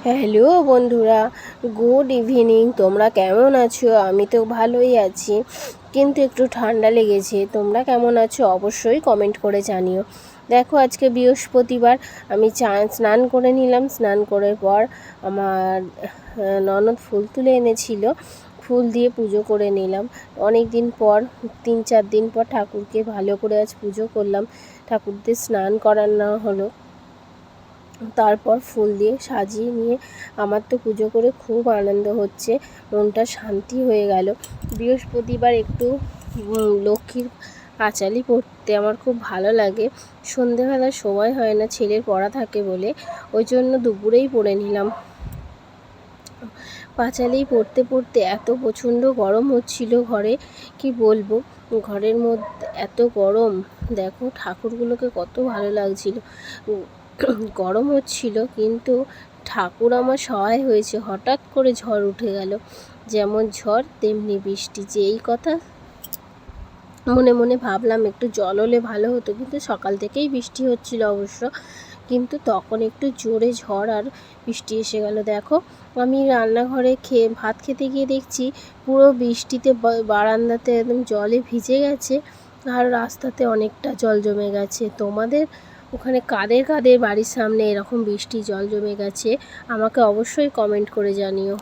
Hello বন্ধুরা, good evening. তোমরা কেমন আছো? আমি তো ভালোই আছি, কিন্তু একটু ঠান্ডা লেগেছে। তোমরা কেমন আছো অবশ্যই কমেন্ট করে জানিও। দেখো, আজকে বৃহস্পতিবার, আমি স্নান করে নিলাম। স্নান করার পর আমার ননদ ফুল তুলে এনেছিল, ফুল দিয়ে পুজো করে নিলাম। অনেক দিন পর, 3-4 দিন পর ঠাকুরকে ভালো করে আজ পুজো করলাম। ঠাকুরদের স্নান করানো হলো, তারপর ফুল দিয়ে সাজিয়ে নিয়ে আমার তো পুজো করে খুব আনন্দ হচ্ছে, মনটা শান্তি হয়ে গেল। বৃহস্পতিবার একটু লক্ষ্মীর পাঁচালি পড়তে আমার খুব ভালো লাগে। সন্ধেবেলা সময় হয় না, ছেলের পড়া থাকে বলে, ওই জন্য দুপুরেই পড়ে নিলাম। পাঁচালি পড়তে পড়তে এত প্রচণ্ড গরম হচ্ছিল ঘরে, কি বলবো। ঘরের মধ্যে এত গরম, দেখো ঠাকুরগুলোকে কত ভালো লাগছিল। গরম হচ্ছিল, কিন্তু ঠাকুর আমার সহায় হয়েছে। হঠাৎ করে ঝড় উঠে গেল, যেমন ঝড় তেমনি বৃষ্টি। যে এই কথা মনে মনে ভাবলাম একটু জল হলে ভালো হতো, কিন্তু সকাল থেকেই বৃষ্টি হচ্ছিল অবশ্য, কিন্তু তখন একটু জোরে ঝড় আর বৃষ্টি এসে গেল। দেখো, আমি রান্নাঘরে ভাত খেতে গিয়ে দেখছি পুরো বৃষ্টিতে বারান্দাতে একদম জলে ভিজে গেছে, আর রাস্তাতে অনেকটা জল জমে গেছে। তোমাদের ওখানে কাদের কাদের বাড়ির সামনে এরকম বৃষ্টি জল জমে গেছে আমাকে অবশ্যই কমেন্ট করে জানিও।